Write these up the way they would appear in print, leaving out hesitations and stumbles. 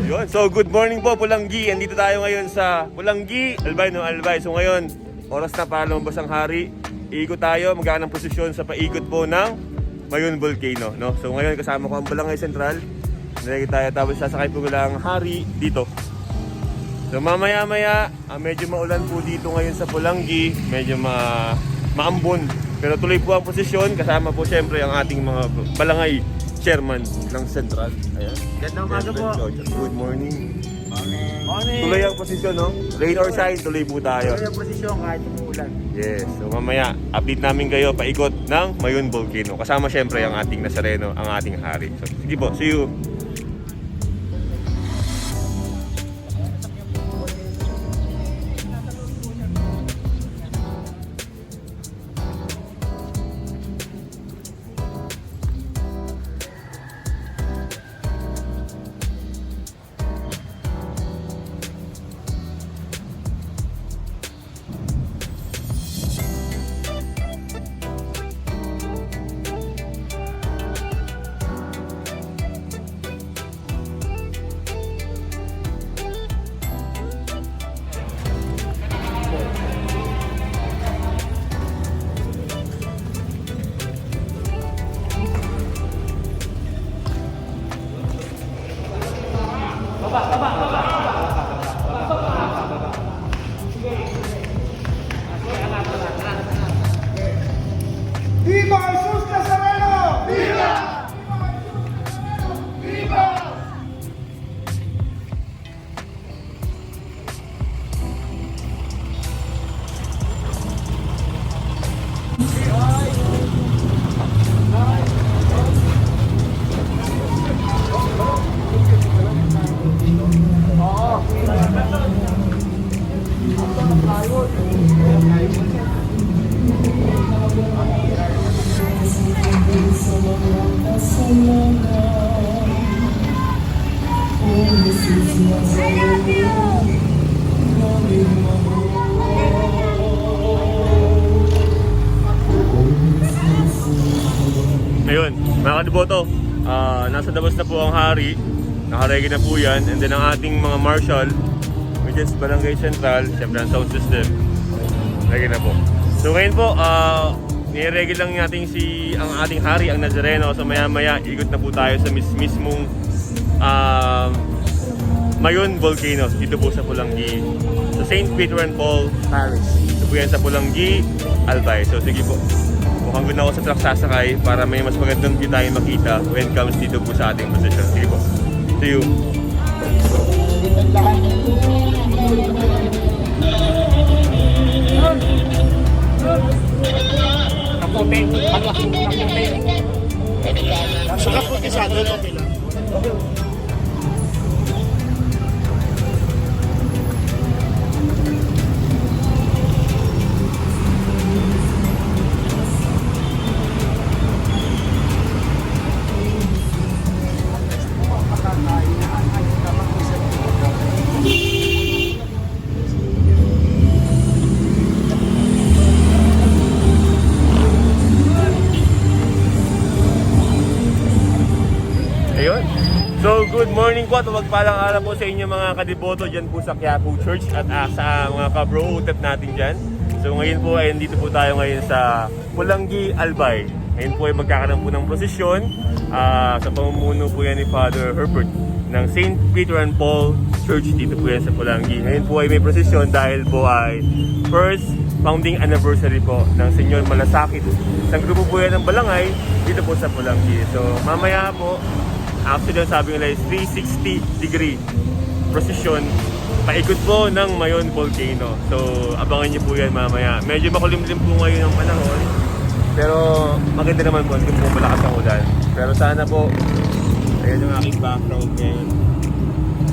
Yun. So good morning po Polangui. Andito tayo ngayon sa Polangui Albay. So ngayon, oras na para lumabas ang hari. Iikot tayo, magkakaroon ng posisyon sa paikot po ng Mayon Volcano, no? So ngayon kasama ko ang Balangay Central. Nalagay tayo tapos sasakay po lang hari dito. So mamaya-maya, medyo maulan po dito ngayon sa Polangui, medyo maambon. Pero tuloy po ang posisyon, kasama po siyempre ang ating mga Balangay Chairman ng Central. Ayan. Ganda umaga po. Good morning. Morning. Tuloy ang posisyon, no? Rain or shine, tuloy po tayo. Tuloy ang posisyon kahit umuulan. Yes. So mamaya, update namin kayo paikot ng Mayon Volcano. Kasama siyempre ang ating Nazareno, ang ating hari. So sige po, see you. ¡Viva Jesús Nazareno! ¡Viva! ¡Viva! Ngayon, mga kadiboto, nasa labas na po ang hari. Nakaready na po yan. And then ang ating mga marshal, which is Barangay Central, siyempre ang sound system. Ready na po. So ngayon po, nire-ready lang natin ang ating hari, ang Nazareno. So maya-maya, ikot na po tayo sa mismong Mayon Volcano, dito po sa Polangui. Sa St. Peter and Paul Parish. Dito po yan sa Polangui Albay. So sige po. Mukhang good na ako sa truck sasakay para may mas magandang view tayo makita when it comes dito po sa ating position. Sige po. See you. Kaputi. Kaputi. Sa kaputi sa doon, okay lang. So good morning po at magpalang araw po sa inyo mga kadiboto dyan po sa Quiapo Church at sa mga kabro-utep natin dyan. So ngayon po ay nandito po tayo ngayon sa Polangui Albay. Ngayon po ay magkakaroon po ng prosesyon sa pamumuno po yan ni Father Herbert ng St. Peter and Paul Church dito po yan sa Polangui. Ngayon po ay may prosesyon dahil po ay first founding anniversary po ng Señor Malasakit. Isang grupo po yan ng balangay dito po sa Polangui. So mamaya po, actually, sabi nila is 360-degree procession paikot po ng Mayon Volcano. So, abangan niyo po yan mamaya. Medyo makulimlim po ngayon ang panahon. Pero, maganda naman po. Hindi po malakas ang ulan. Pero sana po, ayan yung aking background ngayon.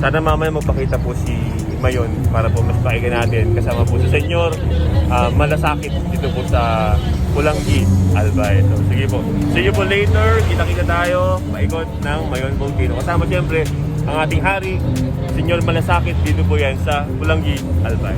Sana mamaya magpakita po si Mayon para po mas pakinggan natin. Kasama po sa Señor Malasakit dito po sa Polangui Albay. So, sige po. See you po later. Kita-kita tayo. Paikot ng Mayon Volcano. Kasama siyempre ang ating hari, Señor Malasakit. Dito po yan sa Polangui Albay.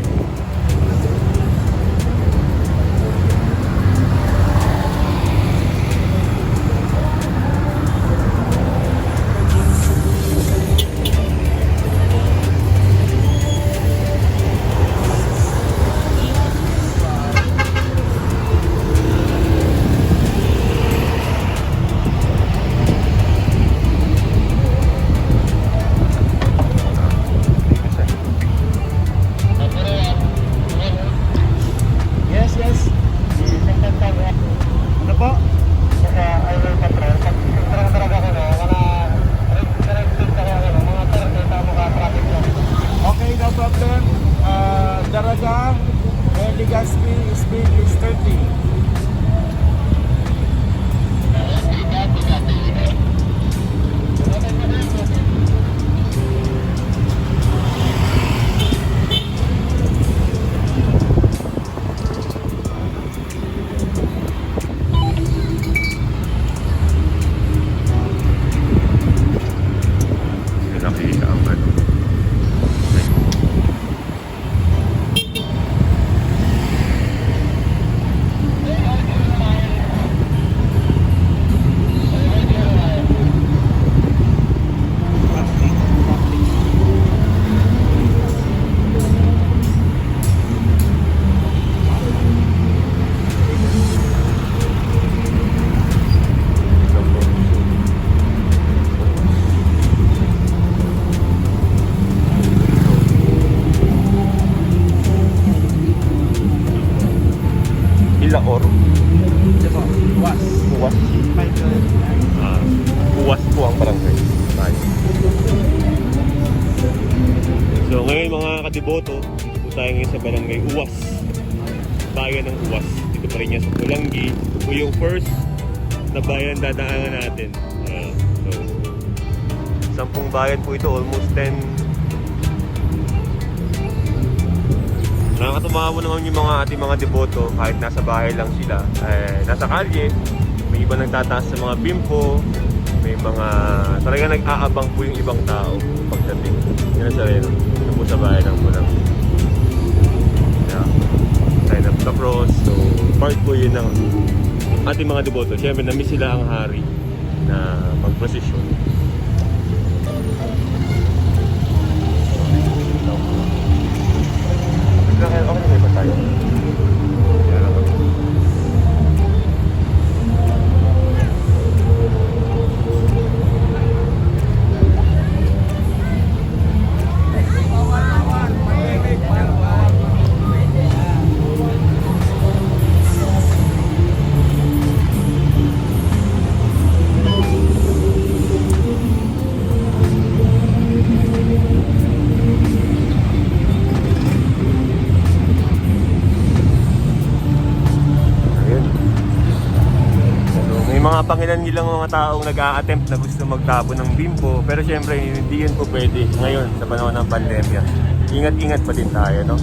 sakali. So ngayon mga kadiboto, dito po tayo ngayon sa barangay Uwas, bayan ng Uwas. Dito pa rin yan sa Polangui. Ito po yung first na bayan dadaanan natin. So 10 bayan po ito, almost 10. Nakakatumawa naman yung mga ating mga deboto kahit nasa bahay lang sila, nasa kalye. May iba nagtataas sa mga bimpo, may mga talaga nag-aabang po yung ibang tao pagdating. Yan ang sareno. Ito po sa bahay ng Polangui. Yeah. Sign up the cross. So part po yun ng ating mga deboto. Siyempre na-miss sila ang hari na mag-prusisyon. Okay na ba tayo? Pangilan nilang mga taong nag-a-attempt na gusto magtapon ng bimpo, pero syempre hindi yun po pwede ngayon sa panahon ng pandemya. Ingat-ingat pa din tayo, no?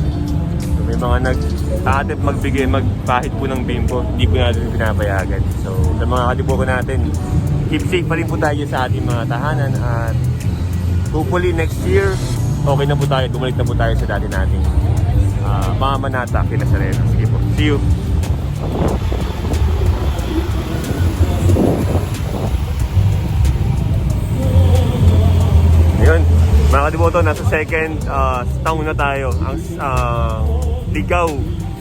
So, may mga nag-a-attempt magpahit po ng bimpo, hindi po natin pinapayagan. So sa mga kadiboto natin, keep safe pa rin po tayo sa ating mga tahanan at hopefully next year okay na po tayo, bumalik na po tayo sa dati nating mamanata kina Nazareno. Sige po, see you! Ngayon, mga kadiboto, nasa second town na tayo, ang Ligaw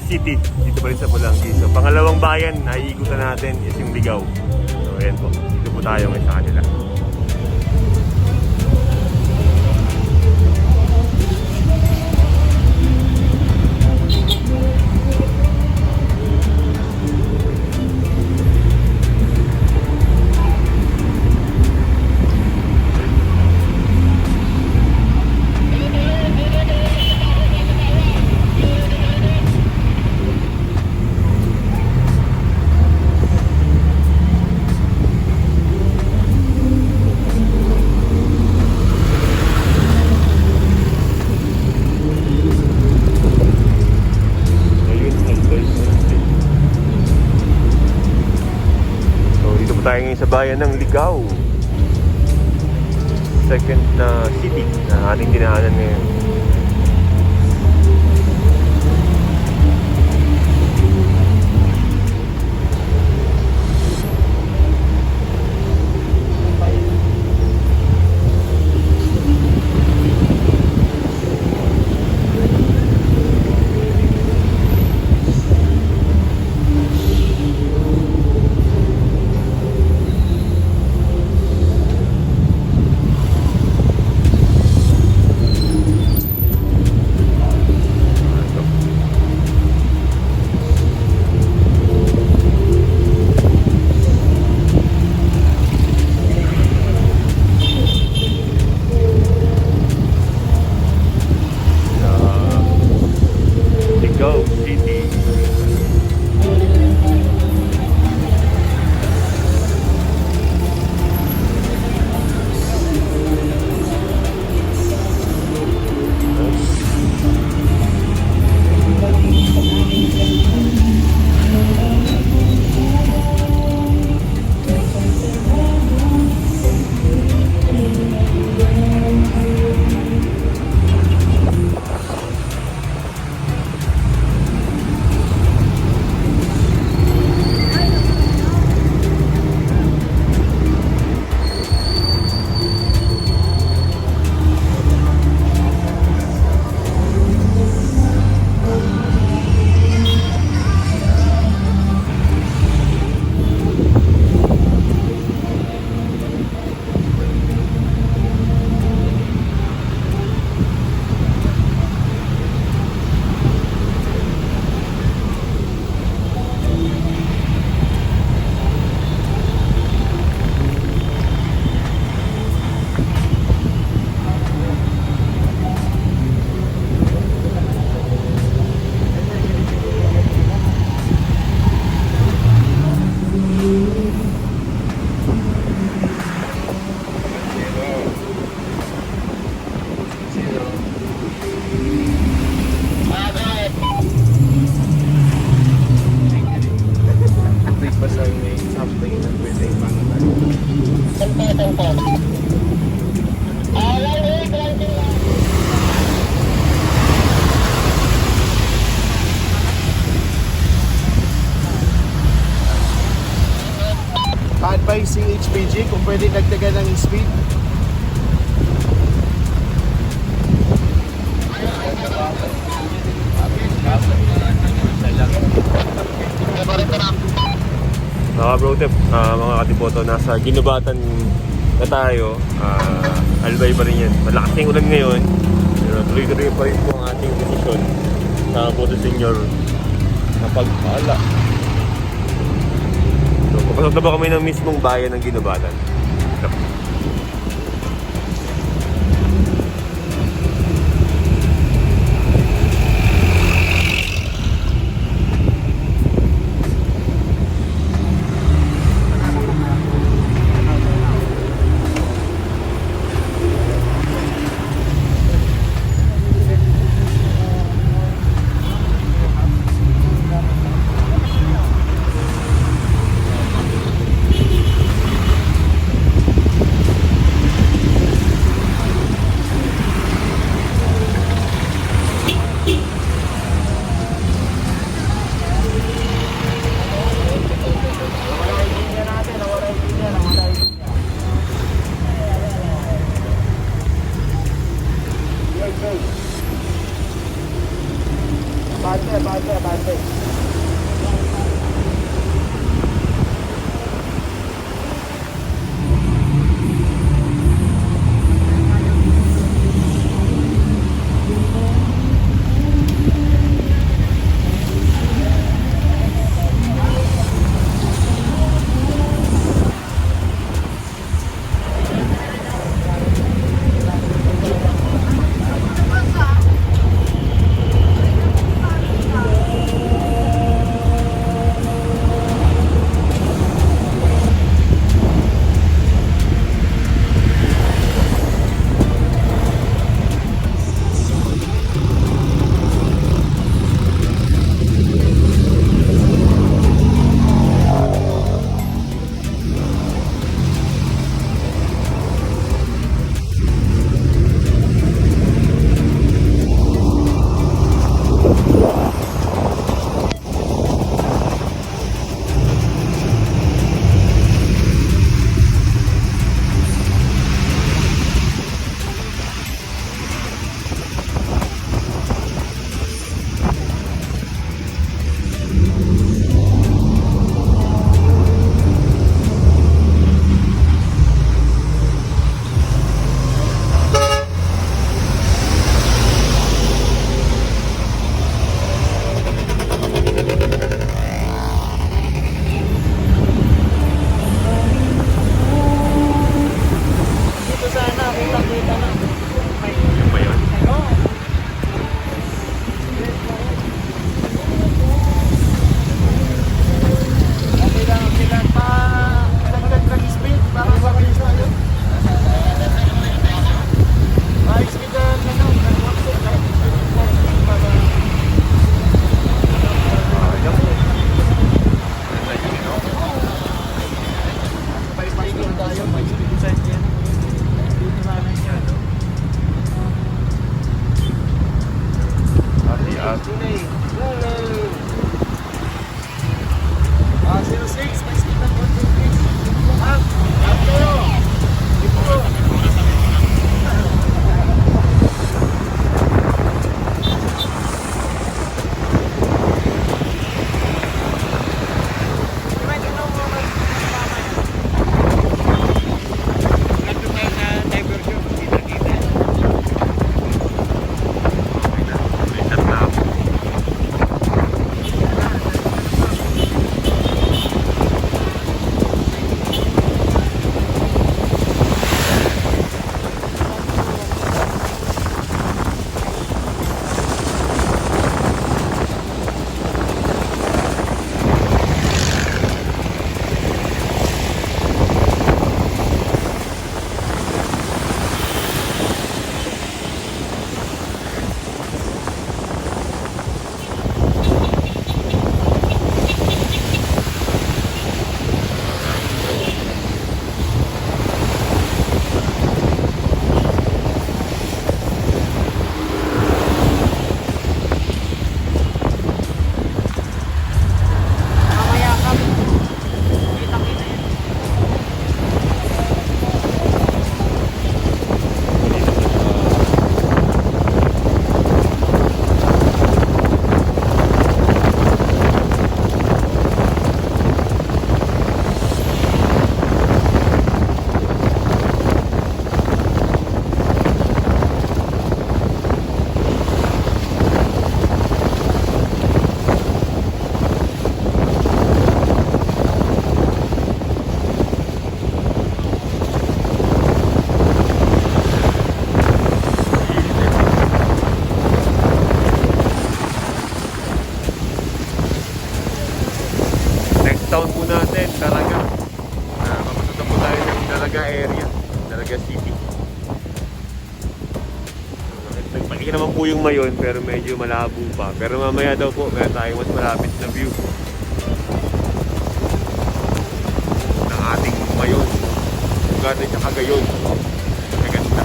City, dito pa rin sa Polangui. So, pangalawang bayan na iikutan natin is yung Ligaw. So, ayan po, dito po tayo ngayon sa kanila. Tayo ngayon sa bayan ng Ligaw, second na city na ating dinaanan ngayon. G, kung pwede dagdagan ng speed. Mga bro tip, mga katiboto, nasa ginubatan na tayo. Albay pa rin yan. Malakas na yung ulan ngayon. Pero tuloy-tuloy pa rin po ang ating posisyon sa Prusisyon na pagpala. So, papasok na ba kami ng mismong bayan ng ginubatan? Bate. malaki naman po yung Mayon pero medyo malabo pa. Pero mamaya daw po, meron tayong mas malapit na view ng ating Mayon. Lugar na siya Cagayon. Maganda.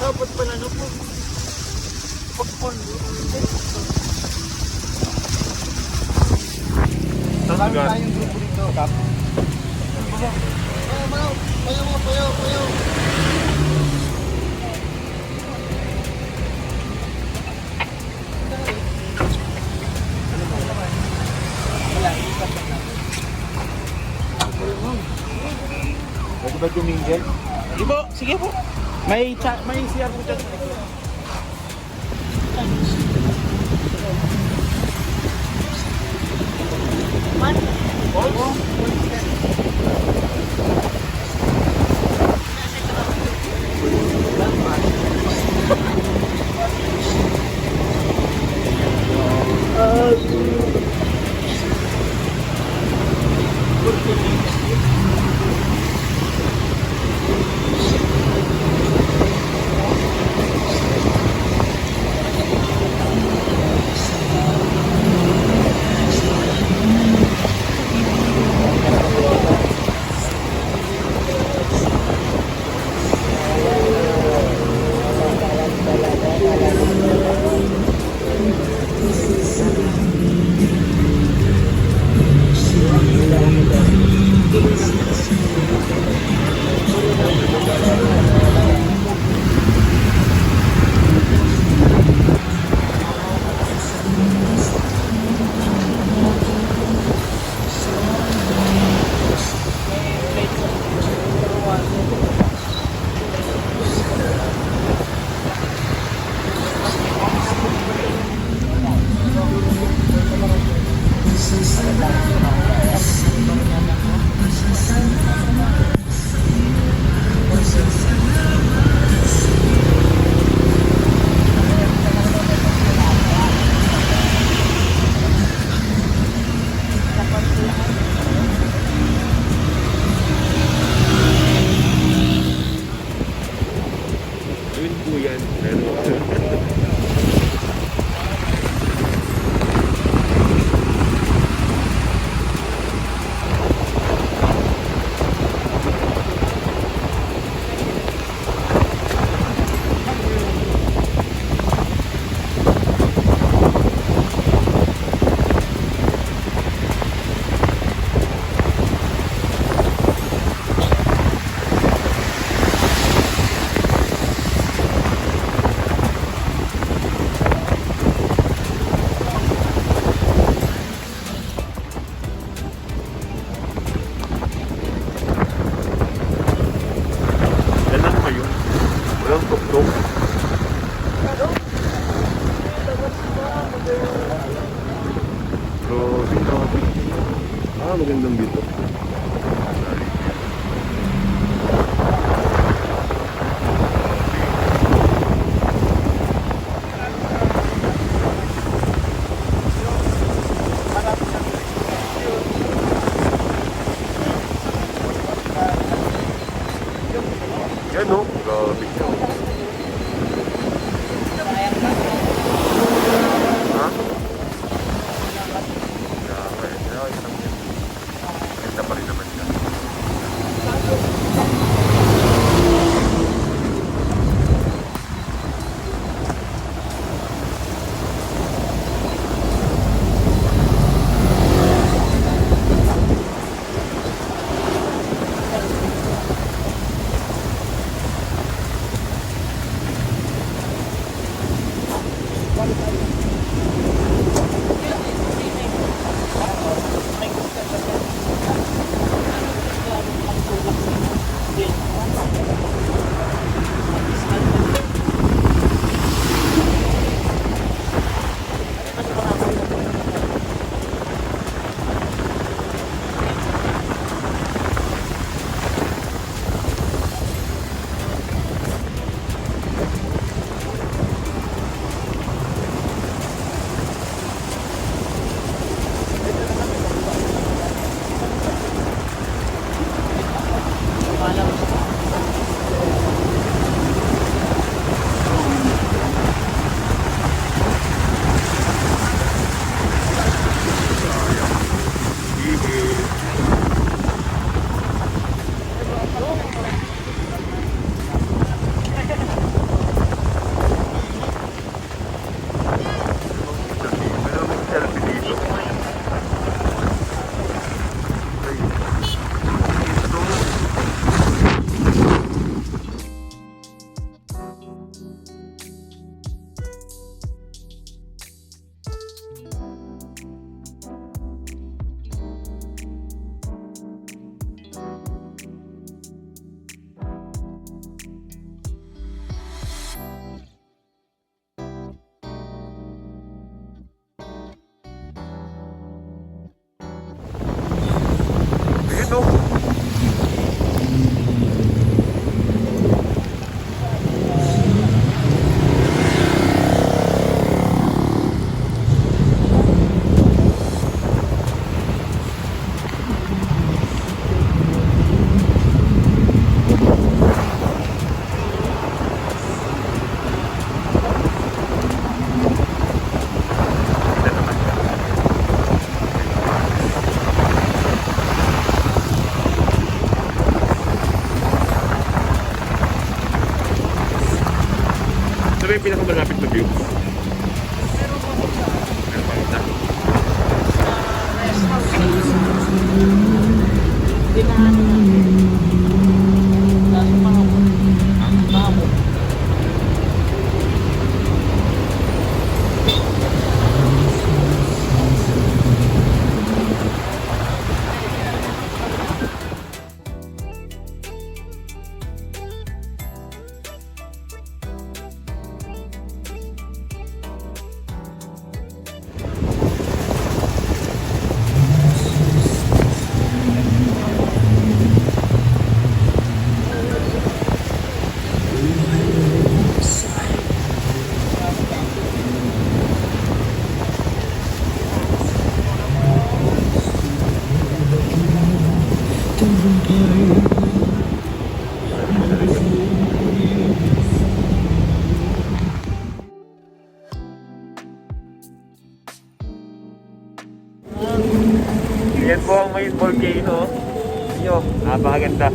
Dapat pala na po. Pagpon. Marami tayong grupo dito, Kap. Payo. Pwede ba tumingin? Di po, sige po. May siya po dyan. Magandang dito. Yan po ang Mayon Volcano. Nyo, napakaganda.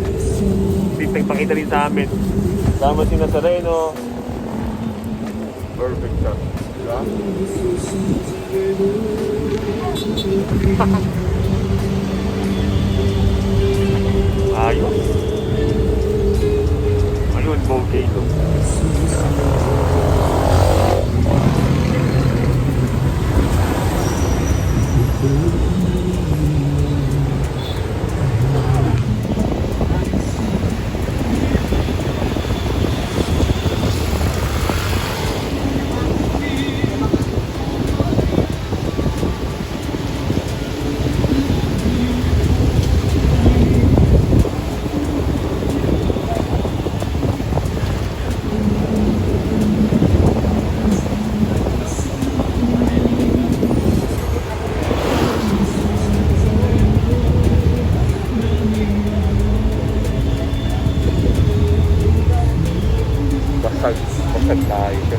Pakita rin sa amin. Sama si NAZARENO. Perfect shot. Diba? Ayos. Mayon Volcano. Basag tayo.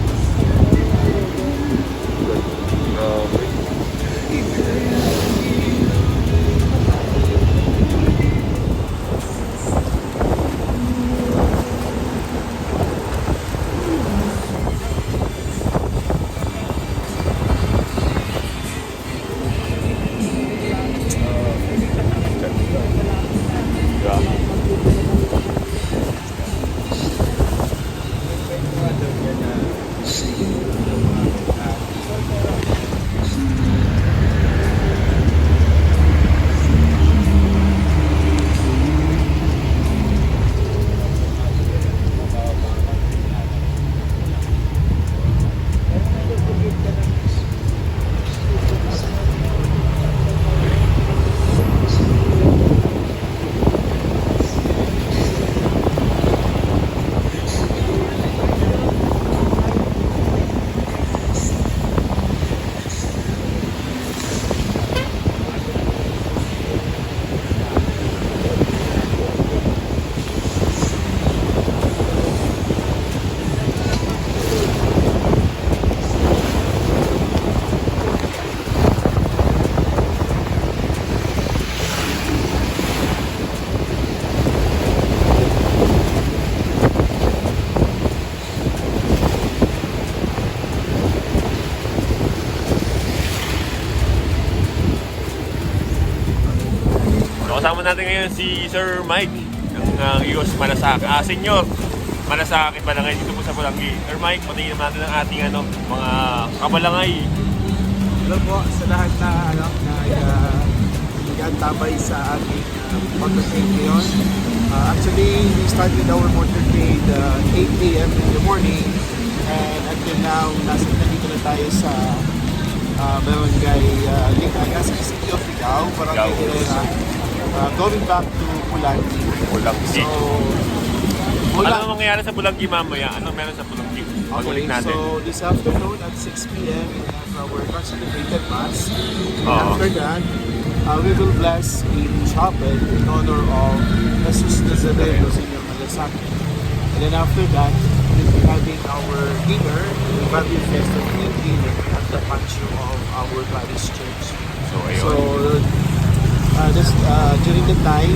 Kasama natin ngayon si Sir Mike ng Señor Malasakit. Señor Malasakit balangay dito po sa Polangui. Sir Mike, patingin naman natin ang ating mga kabalangay. Hello po sa lahat na nag-antabay sa ating motorcade ngayon. Actually, we started our motorcade 8 a.m. in the morning, and until now, nandito na tayo sa barangay Ligaya sa City of Ligao, barangay Ligaya. Going back to Polangui. Polangui. So, ano mangyayari sa Polangui mamaya? Ano meron sa Polangui? okay, natin. so this afternoon at 6 p.m. we have our consecrated mass. And Oo. after that, we will bless a chapel in honor of Jesus Nazareno, Señor Malasakit. And then after that, we'll be having our dinner, the Barbie Fest of dinner at the patio of our parish church. So, ayun. So, during the time,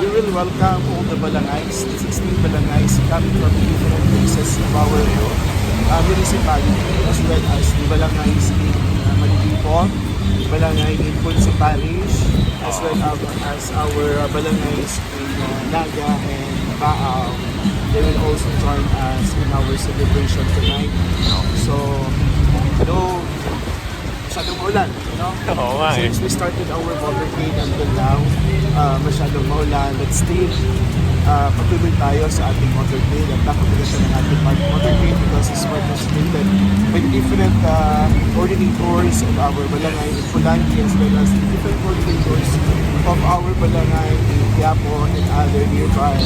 we will welcome all the balangays, the 16 balangays coming from the different places of our municipality, as well as the balangays in Grupo, balangay in Punsi Parish, as well as our balangays in Naga and Baal. They will also join us in our celebration tonight. So, masyadong maulan, Oo nga eh. Since we started our motorcade until now, masyadong maulan, but still, patuloy tayo sa ating motorcade at nakapaganda ng ating motorcade because it's participated by the different coordinators of our balangay in Polangui, as well as the different coordinators of our balangay in Quiapo and other nearby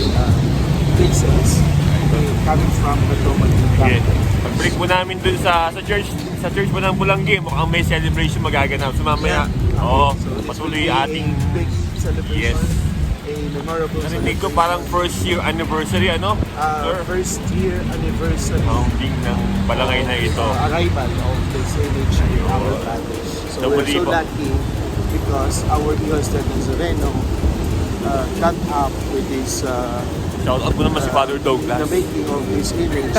places coming from the Roman Yes. Pag-break po namin dun sa church po ng Polangui, mukhang may celebration magaganap. So mamaya, patuloy ating big celebration. Yes. A memorable narinig ko parang first year anniversary, Sir? first year anniversary Founding ng balangay na ito. arrival of the this image in our parish. So we're so lucky because our Pastor Nazareno got up with this Shout out mo naman si Father Douglas. the making of this image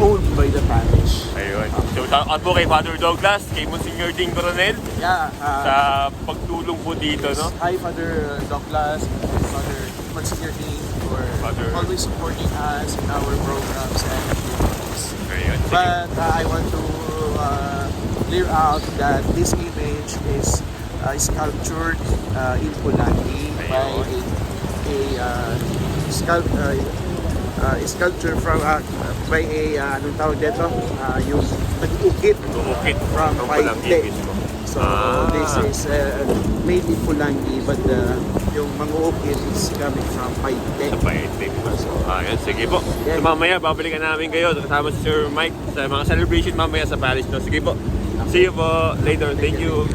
owned by the parish. Ayun. So shout out po kay Father Douglas, kay Monsignor Ding Coronel Yeah. sa pagtulong po dito, no? Hi, Father Douglas, Father Monsignor Dean, for Father- always supporting us in our programs and activities. Ayun. Sige. But I want to clear out that this image is sculptured in Polangui by a sculpture from by a anong tawag dito? Yung nag-ukit Ukit from Polangui Paite. mismo. So this is made in Polangui, but yung mang-uukit is coming from Paite. Sa Paite. Ayun, sige po. So mamaya, babalikan namin kayo kasama si Sir Mike sa mga celebration mamaya sa parish. No? Sige po. See you po later. Thank you.